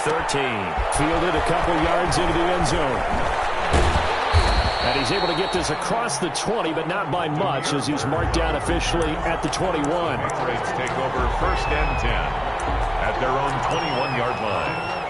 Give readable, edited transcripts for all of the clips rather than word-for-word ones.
Fielded a couple yards into the end zone. And he's able to get this across the 20, but not by much, as he's marked down officially at the 21. Rates take over 1st and 10 at their own 21-yard line.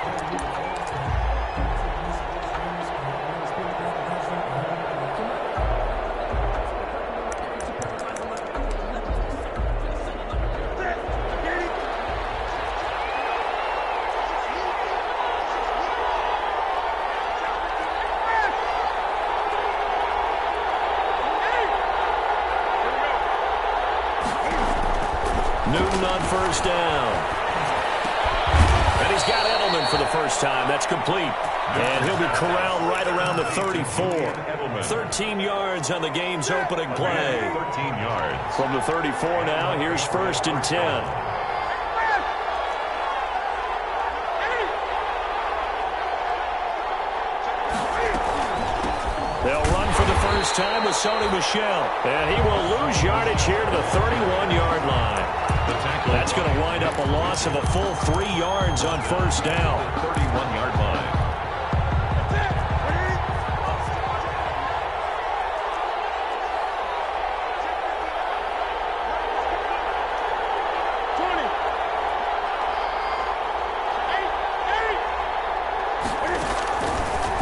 Newton on 1st down. And he's got Edelman for the first time. That's complete. And he'll be corralled right around the 34. 13 yards on the game's opening play. 13 yards. From the 34 now, here's 1st and 10. They'll run for the first time with Sony Michel. And he will lose yardage here to the 31-yard line. That's going to wind up a loss of a full 3 yards on 1st down. 31-yard line.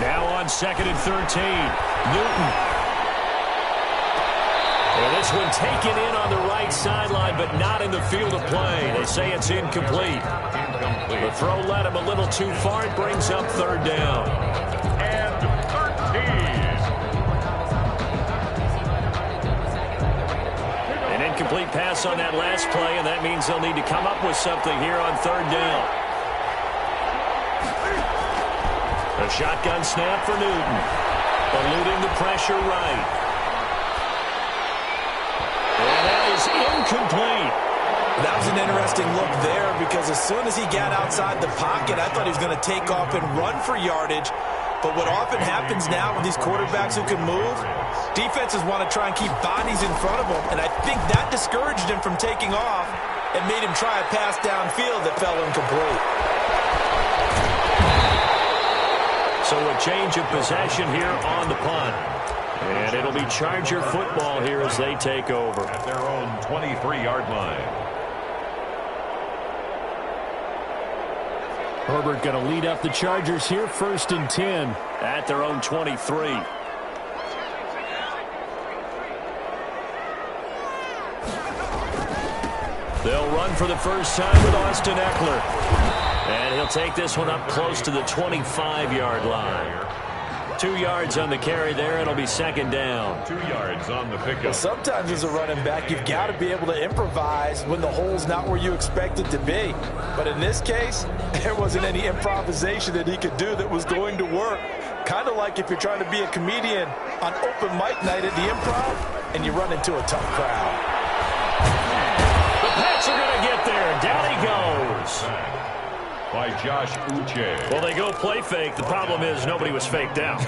Now on 2nd and 13. Newton. Well, this one taken in on the right sideline, but not in the field of play. They say it's incomplete. The throw led him a little too far. It brings up 3rd down. And 13. An incomplete pass on that last play, and that means they'll need to come up with something here on 3rd down. A shotgun snap for Newton. Eluding the pressure right. Incomplete. That was an interesting look there, because as soon as he got outside the pocket, I thought he was going to take off and run for yardage. But what often happens now with these quarterbacks who can move, defenses want to try and keep bodies in front of them, and I think that discouraged him from taking off and made him try a pass downfield that fell incomplete. So a change of possession here on the punt. And it'll be Charger football here as they take over. At their own 23-yard line. Herbert going to lead up the Chargers here, 1st and 10 at their own 23. They'll run for the first time with Austin Eckler. And he'll take this one up close to the 25-yard line. 2 yards on the carry there. It'll be 2nd down. 2 yards on the pickup. Well, sometimes as a running back, you've got to be able to improvise when the hole's not where you expect it to be. But in this case, there wasn't any improvisation that he could do that was going to work. Kind of like if you're trying to be a comedian on open mic night at the Improv and you run into a tough crowd. The Pats are going to get there. Down he goes. By Josh Uche. Well, they go play fake. The problem is nobody was faked out.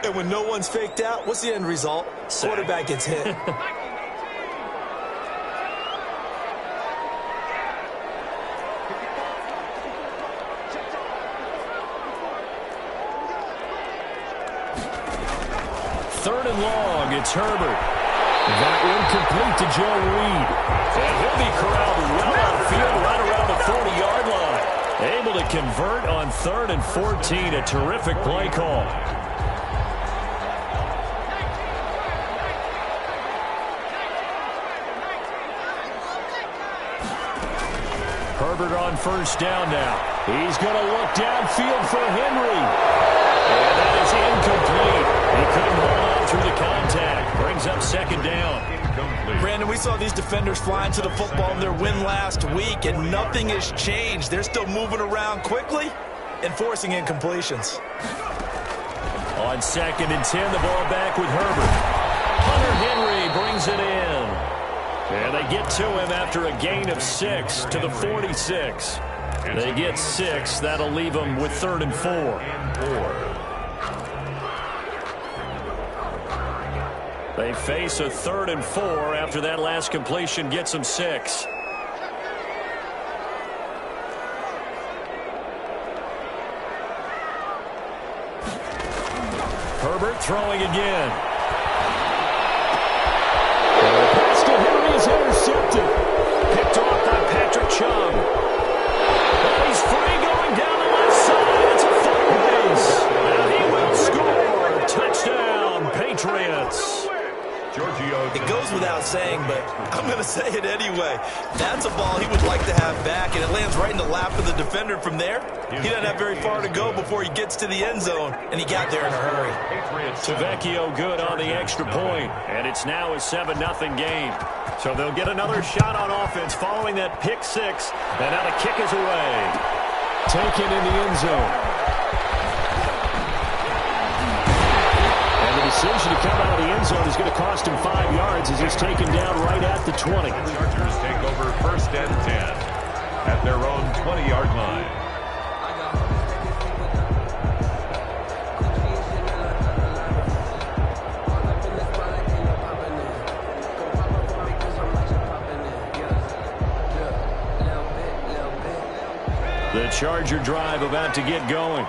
And when no one's faked out, what's the end result? Quarterback gets hit. Third and long, it's Herbert. That incomplete to Joe Reed. And he'll be corralled well outfield right around the 40-yard line. Able to convert on 3rd and 14. A terrific play call. Herbert on 1st down now. He's going to look downfield for Henry. And that is incomplete. He couldn't hold on through the contact. Brings up 2nd down. Brandon, we saw these defenders flying to the football in their win last week, and nothing has changed. They're still moving around quickly and forcing incompletions. On 2nd and 10, the ball back with Herbert. Hunter Henry brings it in. And they get to him after a gain of 6 to the 46. They get 6. That'll leave them with 3rd and 4. They face a 3rd and 4 after that last completion gets them 6. throwing again. And the pass to Henry is intercepted. Picked off by Patrick Chung. Oh, he's free going down the left side. It's a full base. And he will score. Touchdown, Patriots. It goes without saying, but I'm going to say it anyway. That's a ball he would like to have back, and it lands right in the lap of the defender from there. He doesn't have very far to go before he gets to the end zone, and he got there in a hurry. Tavecchio good on the extra point, and it's now a 7-0 game. So they'll get another shot on offense following that pick six, and now the kick is away. Taken in the end zone. Decision to come out of the end zone is going to cost him 5 yards as he's taken down right at the 20. The Chargers take over 1st and 10 at their own 20-yard line. The Charger drive about to get going.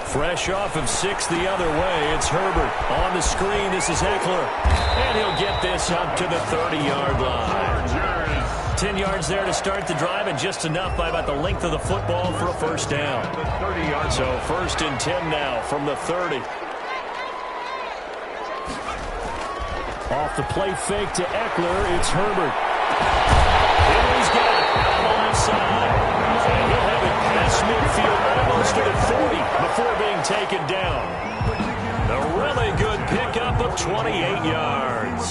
Fresh off of 6 the other way, it's Herbert. On the screen, this is Eckler. And he'll get this up to the 30-yard line. 10 yards there to start the drive, and just enough by about the length of the football for a first down. So 1st and 10 now from the 30. Off the play fake to Eckler, it's Herbert. Henry's got it on the left side. And he'll have it past midfield, almost to the 40 before being taken down. A really good pickup of 28 yards.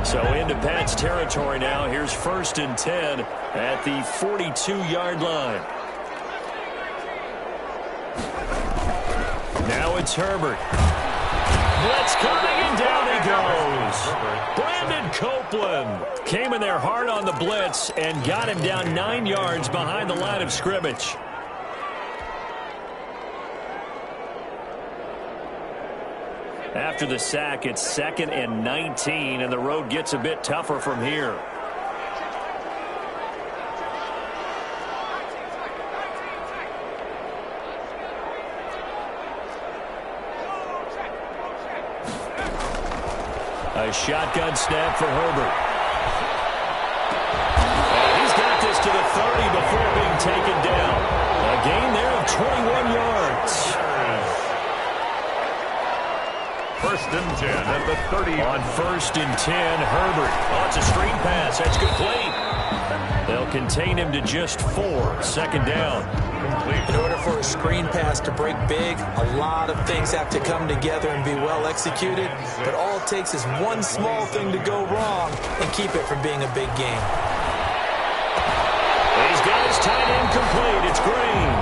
So into Pat's territory now. Here's 1st and 10 at the 42-yard line. Now it's Herbert. Blitz coming, and down he goes. Brandon Copeland came in there hard on the blitz and got him down 9 yards behind the line of scrimmage. After the sack, it's 2nd and 19, and the road gets a bit tougher from here. A shotgun snap for Herbert. And he's got this to the 30 before being taken down. A gain there of 21 yards. 1st and 10 at the 30. On 1st and 10, Herbert. Oh, it's a screen pass. That's complete. They'll contain him to just 4. 2nd down. In order for a screen pass to break big, a lot of things have to come together and be well executed. But all it takes is one small thing to go wrong and keep it from being a big game. He's got his tight end complete. It's Green.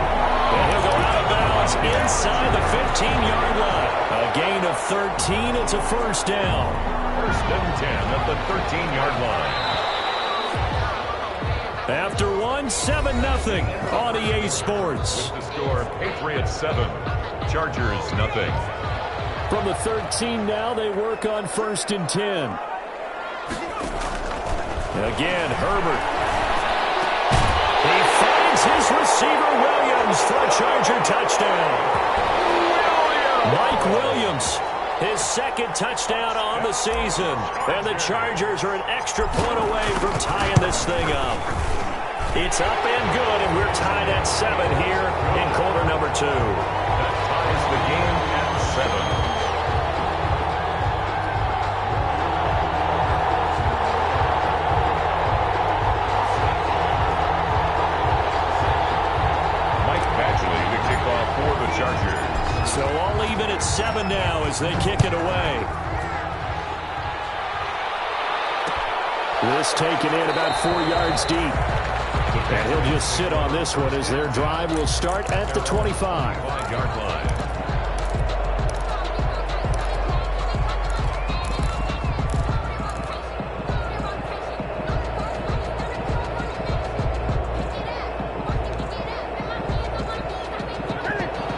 And he'll go out of bounds inside the 15-yard line. A gain of 13. It's a 1st down. 1st and 10 at the 13-yard line. After 7-0 on EA Sports. With the score, Patriots 7, Chargers nothing. From the 13 now, they work on 1st and 10. Again, Herbert. He finds his receiver, Williams, for a Charger touchdown. Mike Williams, his 2nd touchdown on the season. And the Chargers are an extra point away from tying this thing up. It's up and good, and we're tied at 7 here in quarter number 2. That ties the game at 7. Mike Badgley, the kickoff for the Chargers. So all even at 7 now as they kick it away. This taken in about 4 yards deep. And he'll just sit on this one as their drive will start at the 25-yard line.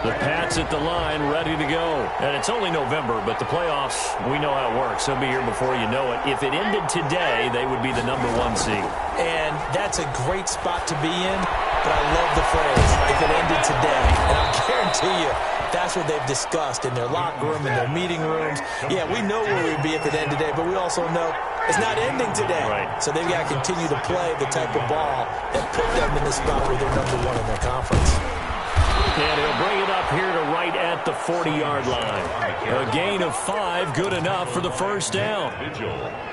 The Pats spots at the line, ready to go. And it's only November, but the playoffs, we know how it works. They'll be here before you know it. If it ended today, they would be the #1 seed. And that's a great spot to be in, but I love the phrase, if it ended today. And I guarantee you, that's what they've discussed in their locker room, in their meeting rooms. Yeah, we know where we'd be if it ended today, but we also know it's not ending today. Right. So they've got to continue to play the type of ball that put them in the spot where they're #1 in their conference. And he'll bring it up here to right at the 40-yard line. A gain of 5, good enough for the first down.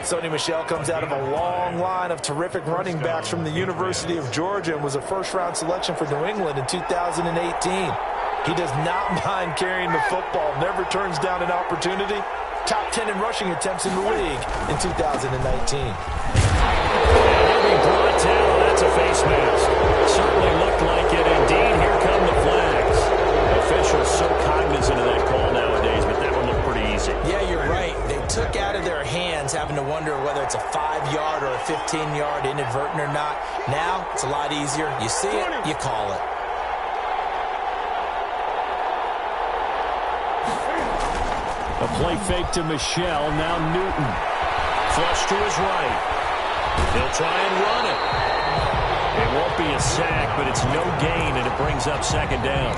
Sony Michel comes out of a long line of terrific running backs from the University of Georgia and was a first-round selection for New England in 2018. He does not mind carrying the football, never turns down an opportunity. Top 10 in rushing attempts in the league in 2019. And he'll be brought down. That's a face mask. Certainly looked like it. Indeed, here come the flags. Officials so cognizant of that call nowadays, but that one looked pretty easy. Yeah, you're right. They took out of their hands having to wonder whether it's a 5-yard or a 15-yard inadvertent or not. Now, it's a lot easier. You see it, you call it. A play fake to Michel. Now Newton. Flush to his right. He'll try and run it. It won't be a sack, but it's no gain, and it brings up second down.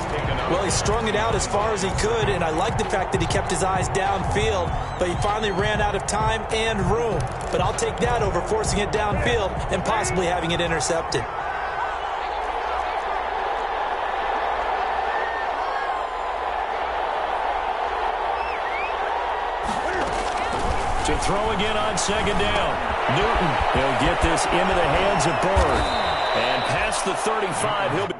Well, he strung it out as far as he could, and I like the fact that he kept his eyes downfield, but he finally ran out of time and room. But I'll take that over forcing it downfield and possibly having it intercepted. To throw again on second down. Newton, he'll get this into the hands of Bird. And past the 35, he'll be...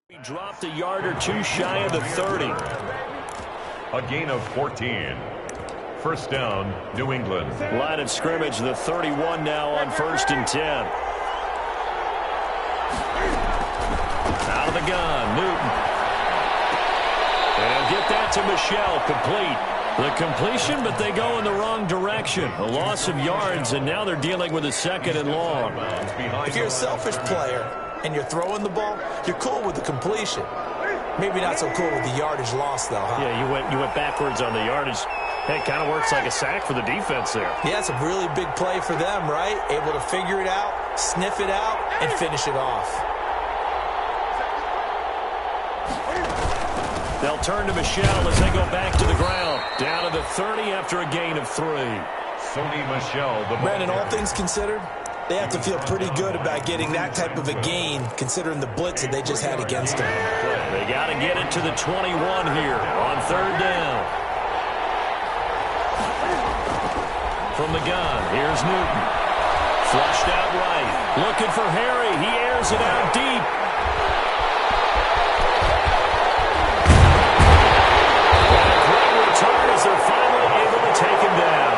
He dropped a yard or two shy of the 30. A gain of 14. First down, New England. Line of scrimmage, the 31 now on 1st and 10. Out of the gun, Newton. And get that to Michel, complete. The completion, but they go in the wrong direction. A loss of yards, and now they're dealing with a 2nd and long. If you're a selfish player and you're throwing the ball, you're cool with the completion. Maybe not so cool with the yardage loss, though, huh? Yeah, you went backwards on the yardage. Hey, it kind of works like a sack for the defense there. Yeah, it's a really big play for them, right? Able to figure it out, sniff it out, and finish it off. They'll turn to Michel as they go back to the ground. Down to the 30 after a gain of 3. Sony Michel, the Brandon, all things considered, they have to feel pretty good about getting that type of a gain, considering the blitz that they just had against them. They got to get it to the 21 here on 3rd down. From the gun, here's Newton. Flushed out right. Looking for Harry. He airs it out deep. As they're finally able to take him down.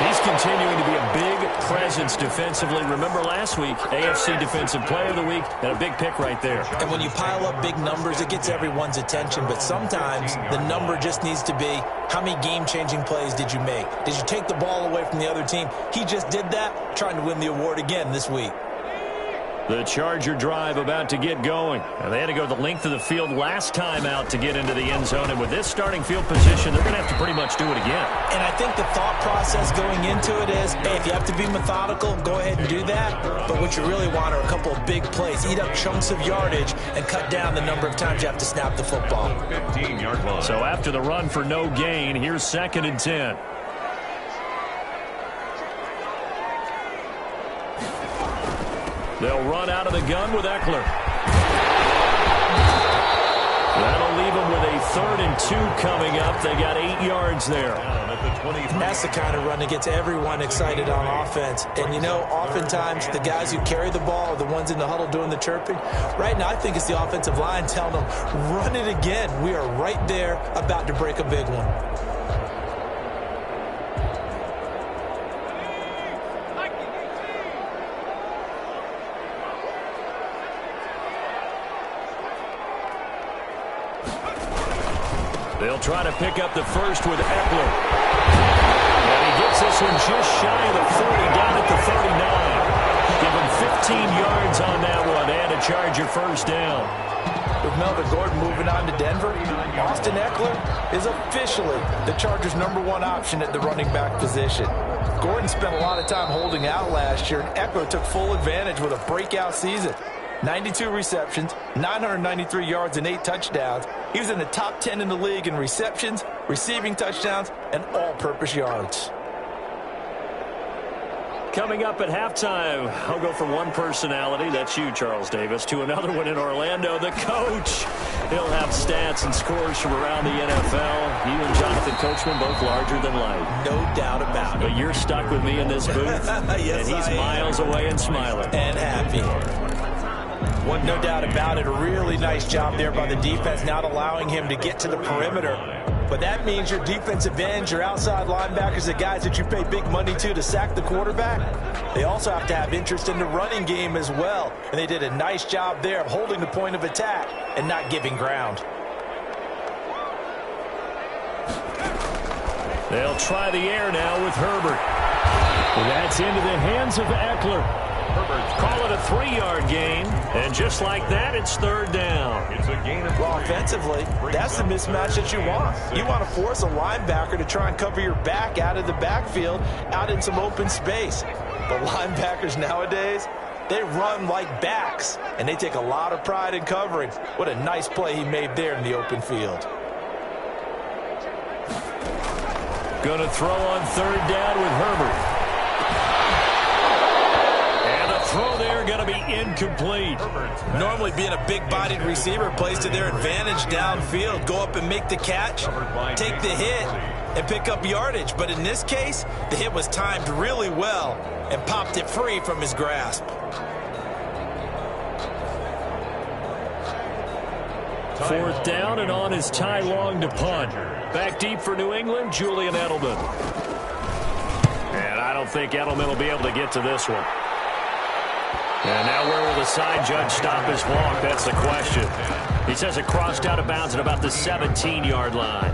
He's continuing to be a big presence defensively. Remember last week, AFC Defensive Player of the Week, and a big pick right there. And when you pile up big numbers, it gets everyone's attention. But sometimes the number just needs to be, how many game-changing plays did you make? Did you take the ball away from the other team? He just did that, trying to win the award again this week. The Charger drive about to get going. And they had to go the length of the field last time out to get into the end zone. And with this starting field position, they're going to have to pretty much do it again. And I think the thought process going into it is, hey, if you have to be methodical, go ahead and do that. But what you really want are a couple of big plays. Eat up chunks of yardage and cut down the number of times you have to snap the football. 15-yard line. So after the run for no gain, here's 2nd and 10. They'll run out of the gun with Eckler. That'll leave them with a 3rd and 2 coming up. They got 8 yards there. And that's the kind of run that gets everyone excited on offense. And, you know, oftentimes the guys who carry the ball are the ones in the huddle doing the chirping. Right now, I think it's the offensive line telling them, run it again. We are right there about to break a big one. They'll try to pick up the first with Eckler. And he gets this one just shy of the 40, down at the 39. Give him 15 yards on that one and a Charger first down. With Melvin Gordon moving on to Denver, Austin Eckler is officially the Chargers' #1 option at the running back position. Gordon spent a lot of time holding out last year, and Eckler took full advantage with a breakout season. 92 receptions, 993 yards, and 8 touchdowns. He was in the top 10 in the league in receptions, receiving touchdowns, and all-purpose yards. Coming up at halftime, I'll go from one personality, that's you, Charles Davis, to another one in Orlando, the coach. He'll have stats and scores from around the NFL. You and Jonathan Coachman both larger than life. No doubt about it. But you're stuck with me in this booth, yes, and he's miles away and smiling. And happy. No doubt about it. A really nice job there by the defense, not allowing him to get to the perimeter. But that means your defensive ends, your outside linebackers, the guys that you pay big money to sack the quarterback, they also have to have interest in the running game as well. And they did a nice job there of holding the point of attack and not giving ground. They'll try the air now with Herbert. That's into the hands of Eckler. Call it a 3-yard gain, and just like that, it's 3rd down. It's a gain of Well, offensively, that's the mismatch that you want. You want to force a linebacker to try and cover your back out of the backfield, out in some open space. The linebackers nowadays, they run like backs, and they take a lot of pride in covering. What a nice play he made there in the open field. Going to throw on 3rd down with Herbert. Throw there going to be incomplete. Normally being a big-bodied receiver plays to their advantage downfield. Go up and make the catch, take the hit, and pick up yardage. But in this case, the hit was timed really well and popped it free from his grasp. 4th down, and on is Ty Long to punt. Back deep for New England, Julian Edelman. And I don't think Edelman will be able to get to this one. And now where will the side judge stop his walk? That's the question. He says it crossed out of bounds at about the 17-yard line.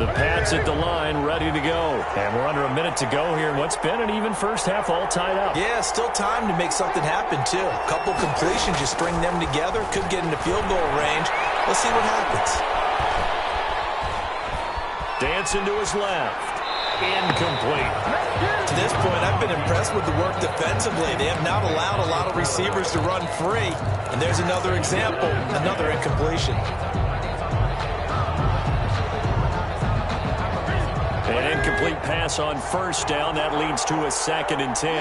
The Pats at the line, ready to go. And we're under a minute to go here in what's been an even first half, all tied up. Yeah, still time to make something happen, too. A couple completions, just string them together. Could get into field goal range. Let's see what happens. Dancing to his left. Incomplete. To this point, I've been impressed with the work defensively. They have not allowed a lot of receivers to run free. And there's another example, another incompletion. An incomplete pass on first down. That leads to a 2nd and 10.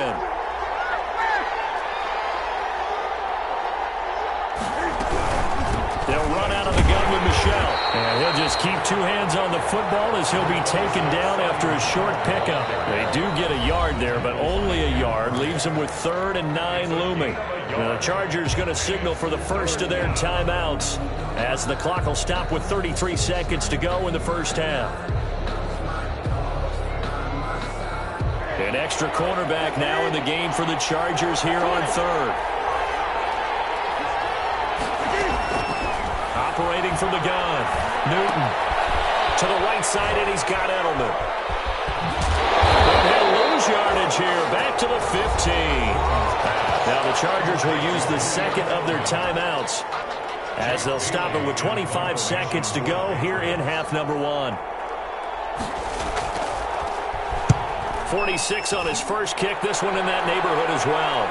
They'll run out of the gun with Michel. And he'll just keep 2 hands on the football as he'll be taken down after a short pickup. They do get a yard there, but only a yard. Leaves them with 3rd and 9 looming. Now the Chargers going to signal for the first of their timeouts as the clock will stop with 33 seconds to go in the first half. An extra cornerback now in the game for the Chargers here on 3rd. Operating from the gun. Newton to the right side, and he's got Edelman. And they'll lose yardage here. Back to the 15. Now the Chargers will use the second of their timeouts as they'll stop it with 25 seconds to go here in half number 1. 46 on his first kick. This one in that neighborhood as well.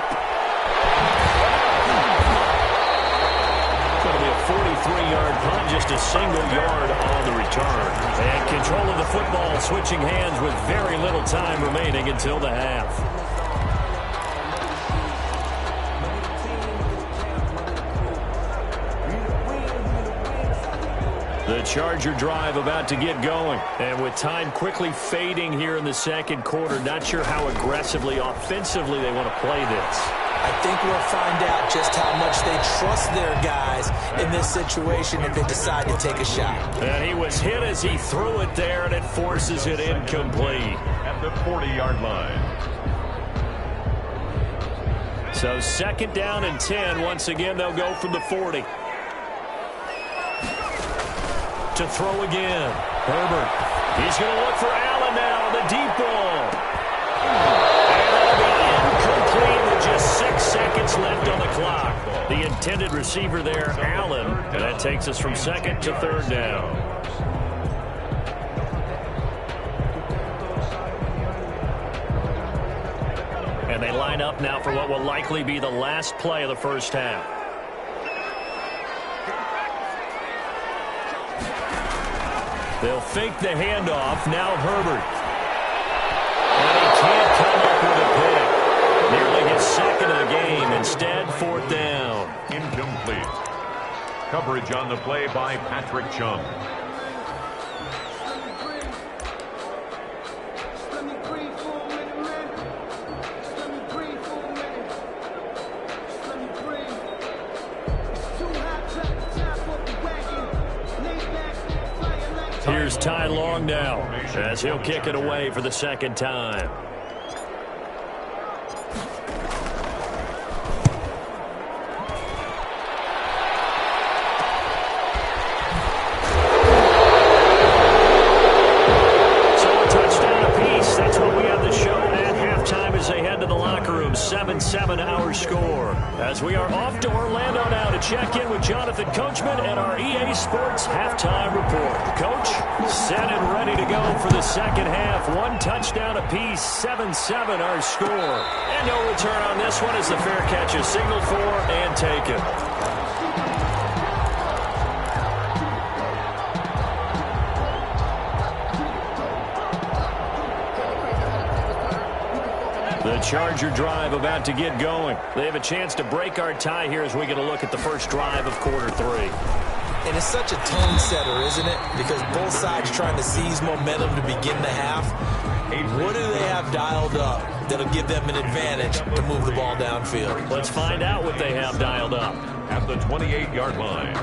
It's going to be a 43-yard punt, just a single yard on the return. And control of the football switching hands with very little time remaining until the half. The Charger drive about to get going. And with time quickly fading here in the second quarter, not sure how aggressively, offensively they want to play this. I think we'll find out just how much they trust their guys in this situation if they decide to take a shot. And he was hit as he threw it there, and it forces it incomplete. At the 40-yard line. So 2nd down and 10. Once again, they'll go from the 40. To throw again. Herbert. He's going to look for Allen now on the deep ball. And it'll be incomplete with just 6 seconds left on the clock. The intended receiver there, Allen. And that takes us from 2nd to 3rd down. And they line up now for what will likely be the last play of the first half. They'll fake the handoff. Now Herbert. And he can't come up with a pick. Nearly his 2nd of the game. Instead, 4th down. Incomplete. Coverage on the play by Patrick Chung. Here's Ty Long now as he'll kick it away for the 2nd time. So a touchdown apiece. That's what we have to show at halftime as they head to the locker room. 7-7 our score. As we are off to Orlando now to check in with Jonathan Coachman and our EA Sports halftime report. Coach, set and ready to go for the second half. 1 touchdown apiece, 7-7 our score. And no return on this one as the fair catch is signaled for and taken. The Charger drive about to get going. They have a chance to break our tie here as we get a look at the first drive of quarter 3. And it's such a tone setter, isn't it? Because both sides trying to seize momentum to begin the half. What do they have dialed up that'll give them an advantage to move the ball downfield? Let's find out what they have dialed up. At the 28-yard line.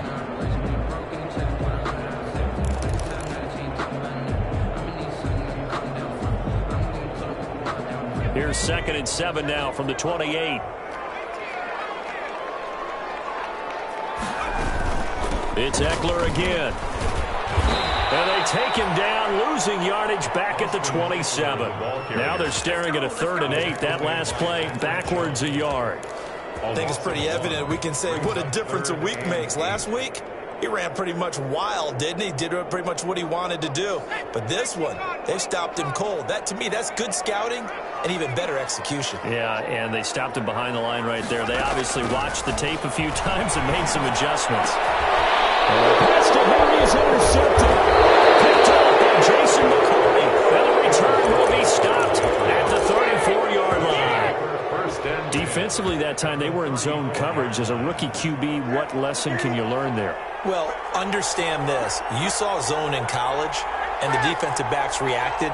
Here's 2nd and 7 now from the 28. It's Eckler again. And they take him down, losing yardage back at the 27. Now they're staring at a 3rd and 8. That last play, backwards a yard. I think it's pretty evident. We can say what a difference a week makes. Last week, he ran pretty much wild, didn't he? Did pretty much what he wanted to do. But this one, they stopped him cold. That, to me, that's good scouting and even better execution. Yeah, and they stopped him behind the line right there. They obviously watched the tape a few times and made some adjustments. Pass to Henry is intercepted. Picked up by Jason McCourty. And the return will be stopped at the 34-yard line. Defensively that time, they were in zone coverage. As a rookie QB, what lesson can you learn there? Well, understand this. You saw zone in college, and the defensive backs reacted,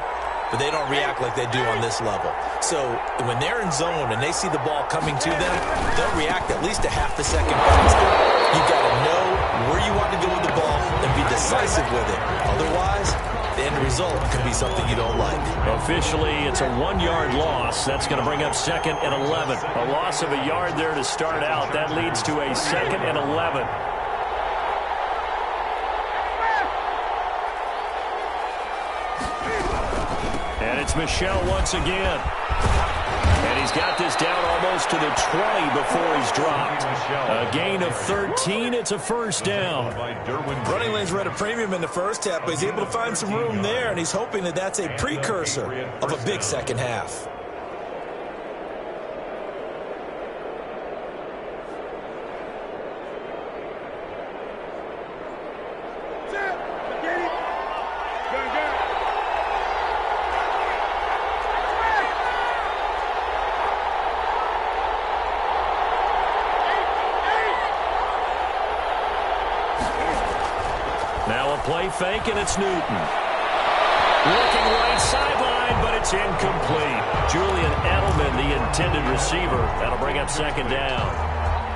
but they don't react like they do on this level. So when they're in zone and they see the ball coming to them, they'll react at least a half a second faster. You've got to know where you want to go with the ball and be decisive with it. Otherwise, the end result could be something you don't like. Officially, it's a 1-yard loss. That's going to bring up 2nd and 11. A loss of a yard there to start out. That leads to a 2nd and 11. And it's Michel once again. And he's got this down almost to the 20 before he's dropped. A gain of 13. It's a 1st down. Running lanes were at a premium in the first half, but he's able to find some room there, and he's hoping that that's a precursor of a big second half. Now a play fake, and it's Newton. Looking right sideline, but it's incomplete. Julian Edelman, the intended receiver. That'll bring up 2nd down.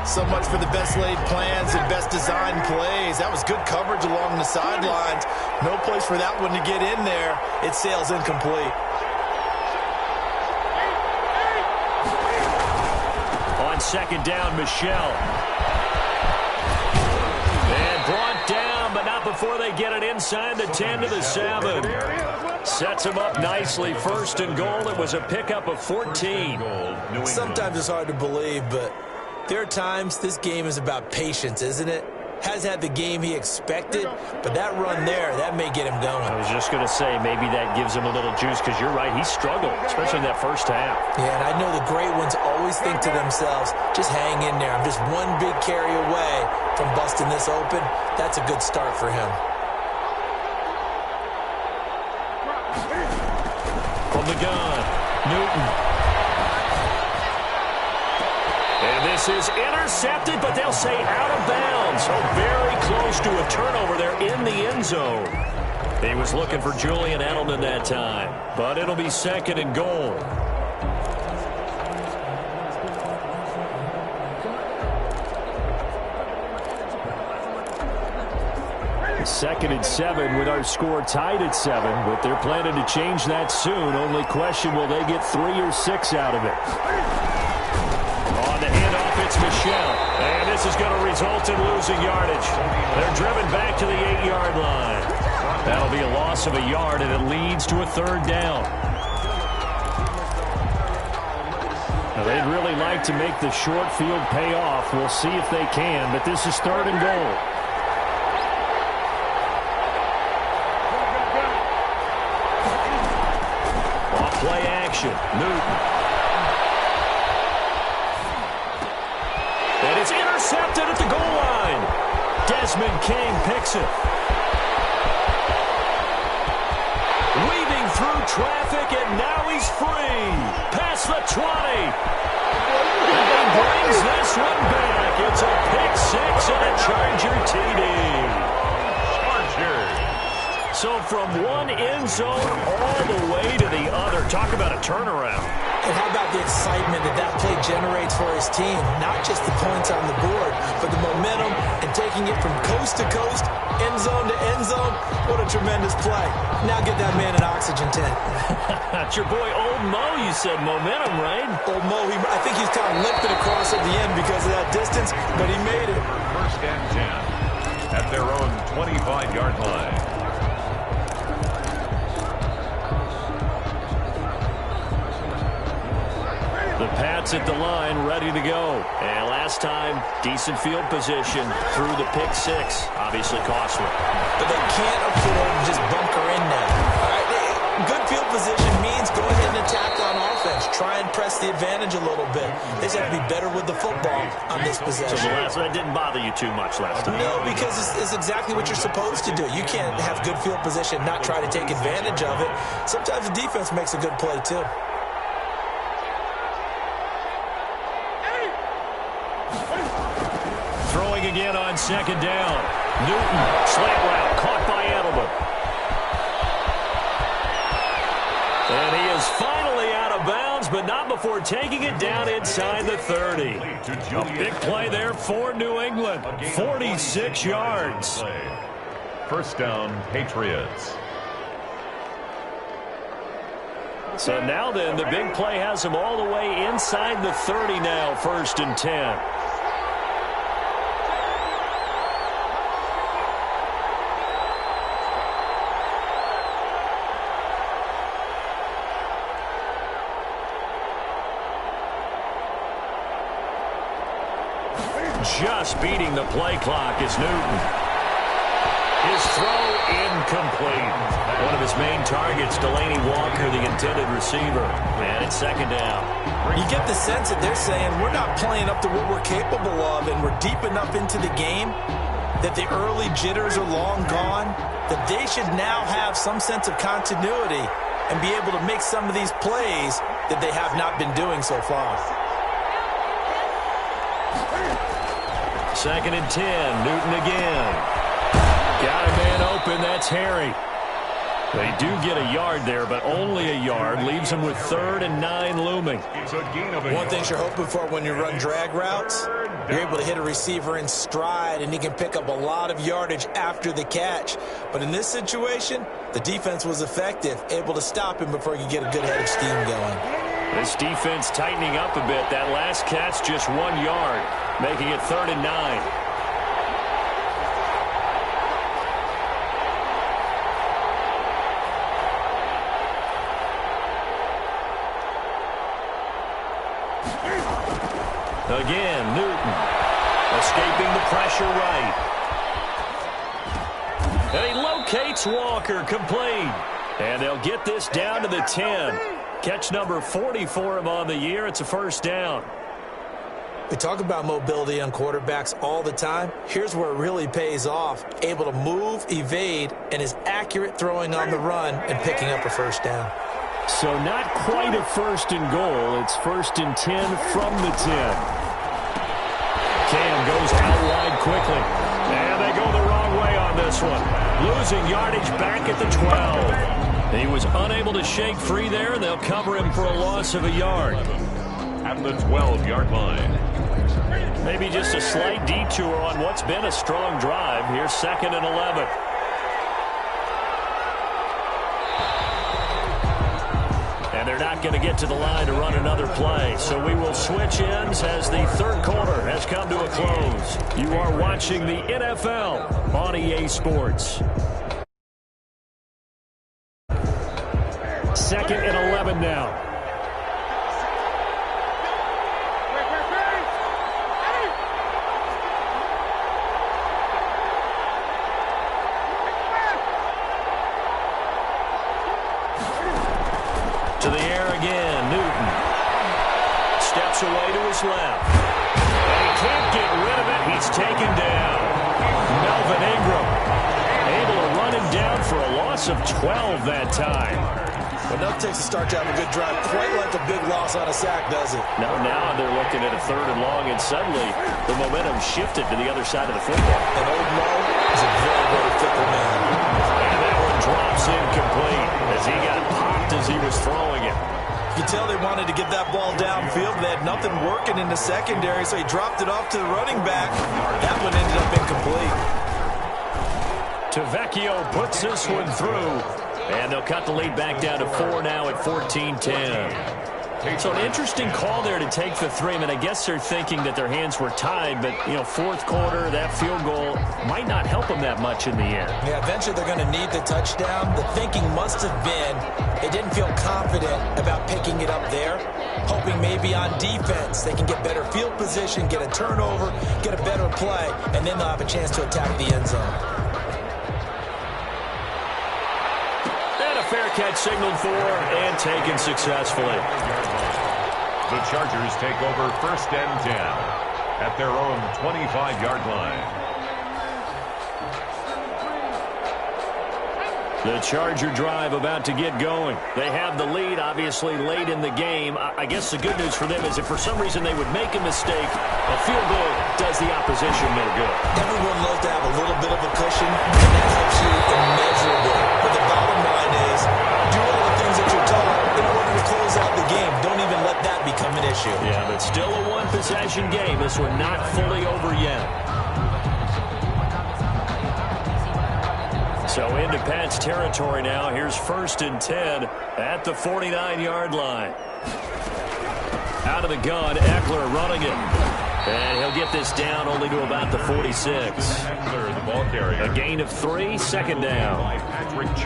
So much for the best laid plans and best designed plays. That was good coverage along the sidelines. No place for that one to get in there. It sails incomplete. On 2nd down, Michel. And brought down, but not before they get it inside the 10 to the 7. Sets him up nicely. 1st and goal. It was a pickup of 14. Sometimes it's hard to believe, but there are times this game is about patience, isn't it? Has had the game he expected, but that run there, that may get him going. I was just going to say, maybe that gives him a little juice, because you're right, he struggled, especially in that first half. Yeah, and I know the great ones always think to themselves, just hang in there. I'm just one big carry away from busting this open. That's a good start for him. From the gun, Newton. And this is intercepted, but they'll say out of bounds. So very close to a turnover there in the end zone. He was looking for Julian Edelman that time, but it'll be 2nd and goal. Second and 7 with our score tied at 7, but they're planning to change that soon. Only question, will they get 3 or 6 out of it? On the handoff, it's Michel. And this is going to result in losing yardage. They're driven back to the 8-yard line. That'll be a loss of a yard, and it leads to a 3rd down. Now, they'd really like to make the short field pay off. We'll see if they can, but this is 3rd and goal. Play action. Newton. And it's intercepted at the goal line. Desmond King picks it. Weaving through traffic, and now he's free. Past the 20. And he brings this one back. It's a pick 6 and a Charger TD. So from one end zone all the way to the other. Talk about a turnaround. And how about the excitement that that play generates for his team? Not just the points on the board, but the momentum and taking it from coast to coast, end zone to end zone. What a tremendous play. Now get that man an oxygen tent. That's your boy Old Mo. You said momentum, right? Old Mo, I think he's kind of limping across at the end because of that distance, but he made it. 1st and 10 at their own 25-yard line. Pats at the line, ready to go. And last time, decent field position through the pick six. Obviously costly. But they can't afford to just bunker in now. All right? Good field position means go ahead and attack on offense. Try and press the advantage a little bit. They just have to be better with the football on this possession. So that didn't bother you too much last time? No, because it's exactly what you're supposed to do. You can't have good field position, not try to take advantage of it. Sometimes the defense makes a good play, too. Throwing again on second down. Newton, slant route, caught by Edelman. And he is finally out of bounds, but not before taking it down inside the 30. A big play there for New England. 46 yards. First down, Patriots. So now then, the big play has him all the way inside the 30 now, 1st and 10. Just beating the play clock is Newton. His throw incomplete. One of his main targets, Delaney Walker, the intended receiver. And it's second down. You get the sense that they're saying we're not playing up to what we're capable of, and we're deep enough into the game that the early jitters are long gone, that they should now have some sense of continuity and be able to make some of these plays that they have not been doing so far. Second and 10, Newton again. Got a man open, that's Harry. They do get a yard there, but only a yard. Leaves them with 3rd and 9 looming. One thing you're hoping for when you run drag routes, you're able to hit a receiver in stride, and he can pick up a lot of yardage after the catch. But in this situation, the defense was effective, able to stop him before he could get a good head of steam going. This defense tightening up a bit. That last catch, just 1 yard, making it 3rd and 9. Again, Newton escaping the pressure right. And he locates Walker, complete. And they'll get this down to the 10. Catch number 40 for him on the year. It's a first down. We talk about mobility on quarterbacks all the time. Here's where it really pays off. Able to move, evade, and is accurate throwing on the run and picking up a first down. So not quite a 1st and goal. It's 1st and 10 from the 10. Cam goes out wide quickly. And they go the wrong way on this one. Losing yardage back at the 12. He was unable to shake free there, and they'll cover him for a loss of a yard. At the 12-yard line. Maybe just a slight detour on what's been a strong drive. Here's 2nd and 11. And they're not going to get to the line to run another play. So we will switch ends as the 3rd quarter has come to a close. You are watching the NFL on EA Sports. 2nd and 11 now. To the air again, Newton. Steps away to his left. And he can't get rid of it. He's taken down. Melvin Ingram able to run him down for a loss of 12 that time. But that takes a start to have a good drive. Quite like a big loss on a sack, does it? Now they're looking at a 3rd and long, and suddenly the momentum shifted to the other side of the football. And old Mo is a very, very fickle man. And that one drops incomplete as he got popped as he was throwing it. You can tell they wanted to get that ball downfield. They had nothing working in the secondary, so he dropped it off to the running back. That one ended up incomplete. Tavecchio puts this one through. And they'll cut the lead back down to 4 now at 14-10. So an interesting call there to take the 3. I mean, I guess they're thinking that their hands were tied, but, you know, fourth quarter, that field goal might not help them that much in the end. Yeah, eventually they're going to need the touchdown. The thinking must have been they didn't feel confident about picking it up there, hoping maybe on defense they can get better field position, get a turnover, get a better play, and then they'll have a chance to attack the end zone. And a fair catch signaled for and taken successfully. The Chargers take over 1st and 10 at their own 25-yard line. The Charger drive about to get going. They have the lead, obviously, late in the game. I guess the good news for them is if for some reason they would make a mistake, a field goal does the opposition no good. Everyone loves to have a little bit of a cushion, and that helps you immeasurably. But the bottom line is, do all the things that you're taught in order to close out the game. Don't even let that become an issue. Yeah, but still a one-possession game. This one not fully over yet. So into Pat's territory now. Here's 1st and 10 at the 49-yard line. Out of the gun, Eckler running it. And he'll get this down only to about the 46. Eckler, the ball carrier. A gain of 3, 2nd down.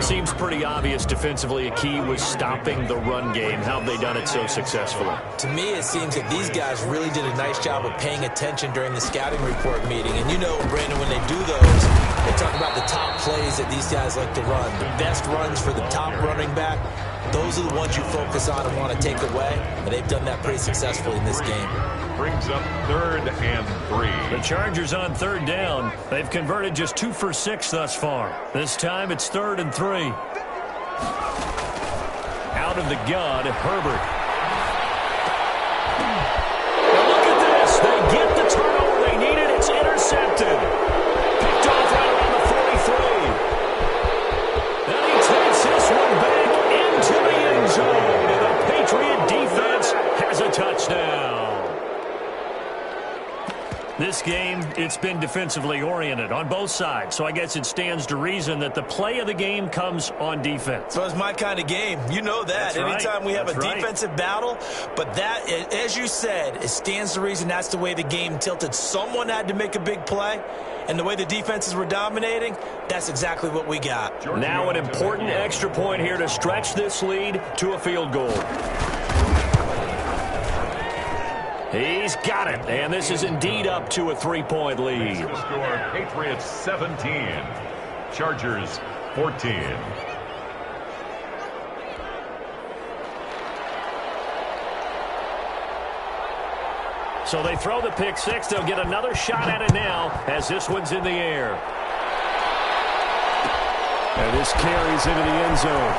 Seems pretty obvious defensively a key was stopping the run game. How have they done it so successfully? To me, it seems that these guys really did a nice job of paying attention during the scouting report meeting. And you know, Brandon, when they do those, they talk about the top plays that these guys like to run. The best runs for the top running back. Those are the ones you focus on and want to take away. And they've done that pretty successfully in this game. Brings up 3rd and 3. The Chargers on 3rd down. They've converted just 2 for 6 thus far. This time it's 3rd and 3. Out of the gun, Herbert. Now look at this. They get the turnover they needed. It's intercepted. Picked off right around the 43. Then he takes this one back into the end zone. And the Patriot defense has a touchdown. This game, it's been defensively oriented on both sides, so I guess it stands to reason that the play of the game comes on defense. So it's my kind of game. You know that. Anytime we have a defensive battle, but that, as you said, it stands to reason that's the way the game tilted. Someone had to make a big play, and the way the defenses were dominating, that's exactly what we got. Now an important extra point here to stretch this lead to a field goal. He's got it, and this is indeed up to a 3-point lead. Score, Patriots 17, Chargers 14. So they throw the pick 6. They'll get another shot at it now as this one's in the air. And this carries into the end zone.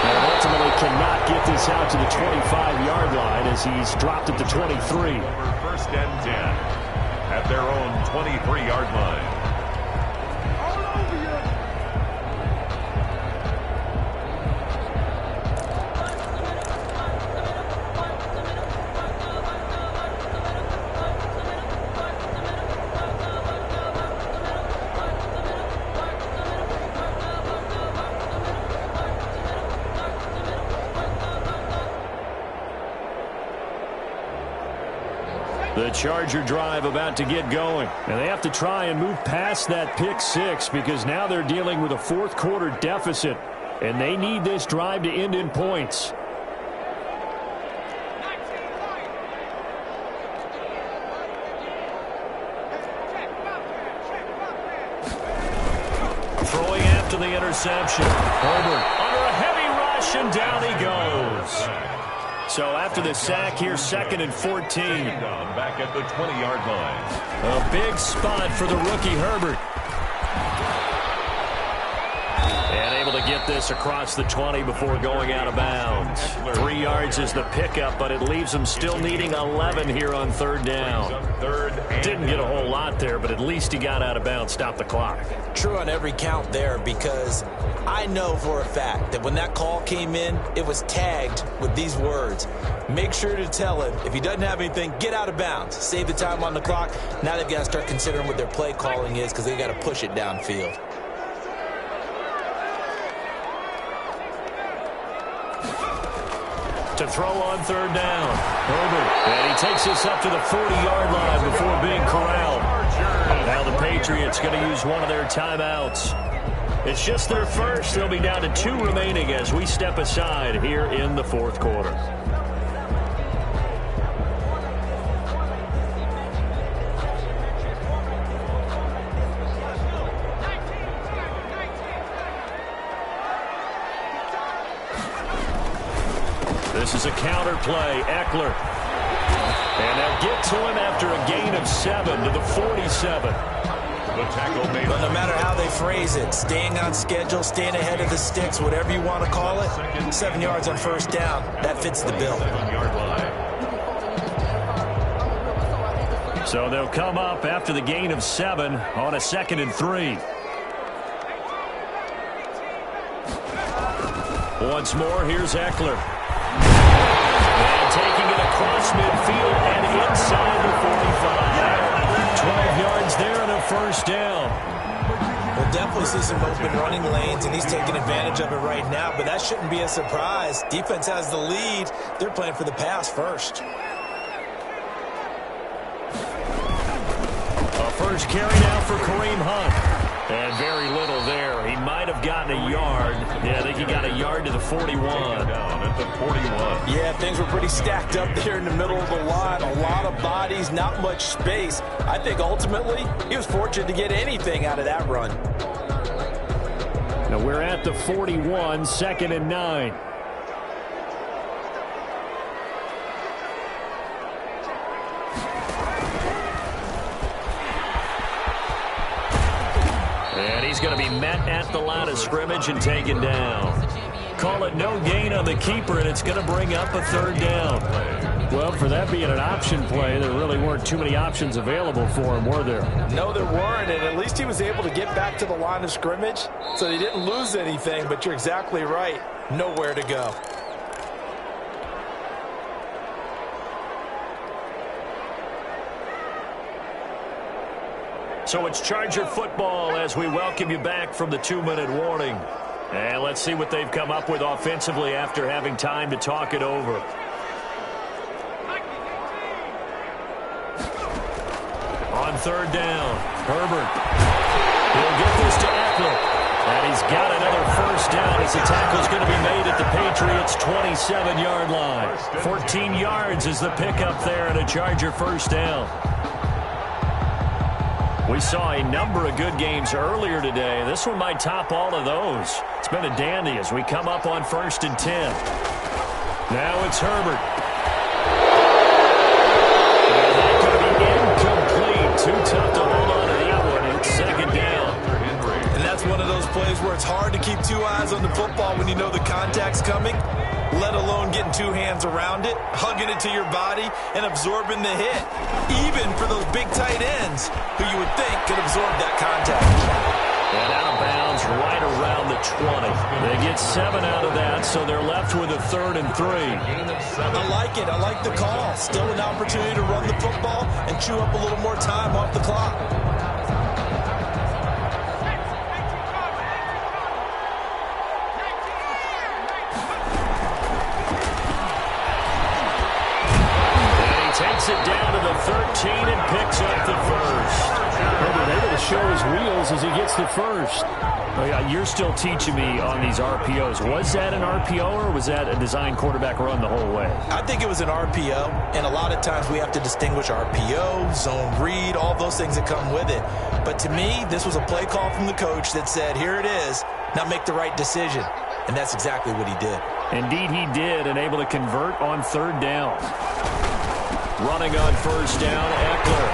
And ultimately cannot get this out to the 25-yard line as he's dropped at the 23. Over 1st and 10 at their own 23-yard line. The Charger drive about to get going. And they have to try and move past that pick 6 because now they're dealing with a fourth quarter deficit. And they need this drive to end in points. Throwing after the interception. Herbert under a heavy rush, and down he goes. So after the sack here, 2nd and 14. Back at the 20-yard line. A big spot for the rookie Herbert. And able to get this across the 20 before going out of bounds. 3 yards is the pickup, but it leaves them still needing 11 here on 3rd down. Didn't get a whole lot there, but at least he got out of bounds, stopped the clock. True on every count there, because I know for a fact that when that call came in, it was tagged with these words. Make sure to tell him, if he doesn't have anything, get out of bounds. Save the time on the clock. Now they've got to start considering what their play calling is because they've got to push it downfield. to throw on third down. Herbert, and he takes this up to the 40-yard line before being corralled. Now the Patriots going to use one of their timeouts. It's just their first. They'll be down to 2 remaining as we step aside here in the fourth quarter. This is a counter play. Eckler. And they'll get to him after a gain of 7 to the 47. The tackle made. But no matter how they phrase it, staying on schedule, staying ahead of the sticks, whatever you want to call it, 7 yards on first down, that fits the bill. So they'll come up after the gain of 7 on a 2nd and 3. Once more, here's Eckler. And taking it across midfield and inside the 45. 12 yards there and a first down. We'll definitely see some open running lanes, and he's taking advantage of it right now, but that shouldn't be a surprise. Defense has the lead. They're playing for the pass first. A first carry now for Kareem Hunt. And very little there. He might have gotten a yard. Yeah, I think he got a yard to the 41. Down at the 41. Yeah, things were pretty stacked up there in the middle of the line. A lot of bodies, not much space. I think ultimately he was fortunate to get anything out of that run. Now we're at the 41, 2nd and 9. And he's going to be met at the line of scrimmage and taken down. Call it no gain on the keeper, and it's going to bring up a 3rd down. Well, for that being an option play, there really weren't too many options available for him, were there? No, there weren't, and at least he was able to get back to the line of scrimmage, so he didn't lose anything, but you're exactly right. Nowhere to go. So it's Charger football as we welcome you back from the 2-minute warning. And let's see what they've come up with offensively after having time to talk it over. On 3rd down, Herbert. He'll get this to Eckler. And he's got another first down as the tackle's going to be made at the Patriots' 27-yard line. 14 yards is the pickup there and a Charger first down. We saw a number of good games earlier today. This one might top all of those. It's been a dandy as we come up on 1st and 10. Now it's Herbert. And that could be incomplete. Too tough to hold on to that one. It's 2nd down. And that's one of those plays where it's hard to keep 2 eyes on the football when you know the contact's coming, let alone getting 2 hands around it, hugging it to your body, and absorbing the hit. Even for those big tight ends who you would think could absorb that contact. And out of bounds right around the 20. They get 7 out of that, so they're left with a 3rd and 3. I like it. I like the call. Still an opportunity to run the football and chew up a little more time off the clock. Takes it down to the 13 and picks up the first. Herbert able to show his wheels as he gets the first. Oh, yeah, you're still teaching me on these RPOs. Was that an RPO or was that a design quarterback run the whole way? I think it was an RPO, and a lot of times we have to distinguish RPO, zone read, all those things that come with it. But to me, this was a play call from the coach that said, here it is, now make the right decision. And that's exactly what he did. Indeed he did, and able to convert on 3rd down. Running on 1st down, Eckler.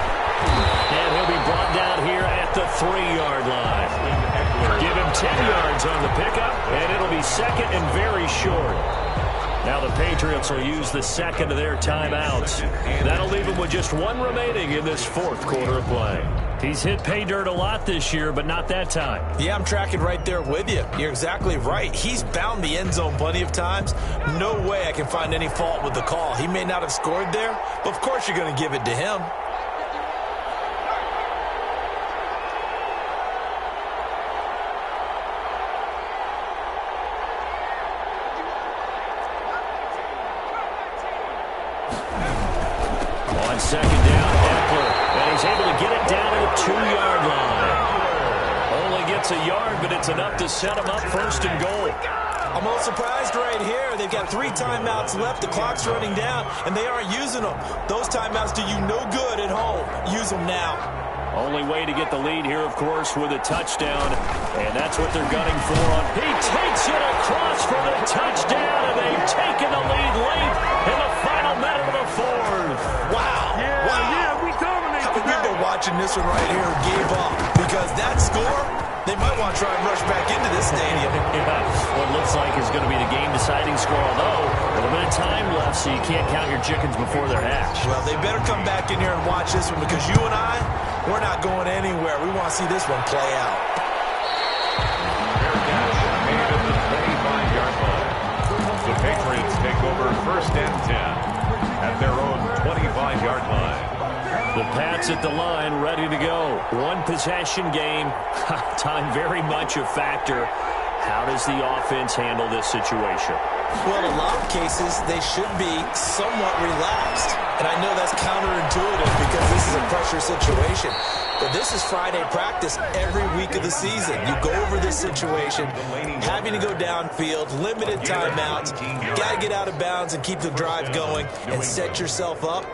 And he'll be brought down here at the 3-yard line. Give him 10 yards on the pickup, and it'll be 2nd and very short. Now the Patriots will use the 2nd of their timeouts. That'll leave them with just 1 remaining in this 4th quarter of play. He's hit pay dirt a lot this year, but not that time. Yeah, I'm tracking right there with you. You're exactly right. He's bound the end zone plenty of times. No way I can find any fault with the call. He may not have scored there, but of course you're going to give it to him. 2-yard line. Only gets a yard, but it's enough to set him up first and goal. I'm all surprised right here. They've got 3 timeouts left. The clock's running down, and they aren't using them. Those timeouts do you no good at home. Use them now. Only way to get the lead here, of course, with a touchdown, and that's what they're gunning for. He takes it across for the touchdown, and they've taken the lead late in the final minute of the fourth. Wow. Yeah, we dominate. How many people watching this one right here gave up? Because that score, they might want to try and rush back into this stadium. Yeah, what looks like is going to be the game-deciding score, although a little bit of time left, so you can't count your chickens before they're hatched. Well, they better come back in here and watch this one, because you and I, we're not going anywhere. We want to see this one play out. Fair catch made at the 25-yard line. The Patriots take over first and 10 at their own 25-yard line. The Pats at the line, ready to go. One possession game. Time very much a factor. How does the offense handle this situation? Well, in a lot of cases, they should be somewhat relaxed. And I know that's counterintuitive because this is a pressure situation. But this is Friday practice every week of the season. You go over this situation, having to go downfield, limited timeouts, got to get out of bounds and keep the drive going and set yourself up.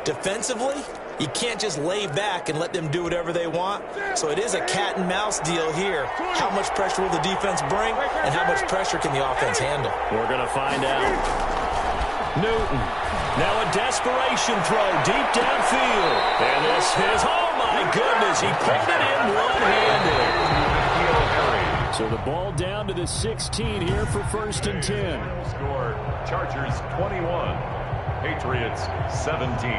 Defensively, you can't just lay back and let them do whatever they want. So it is a cat and mouse deal here. How much pressure will the defense bring, and how much pressure can the offense handle? We're going to find out. Newton. Now a desperation throw deep downfield. And this is, oh my goodness, he pulled it in one-handed. So the ball down to the 16 here for first and 10. Score, Chargers 21, Patriots 17.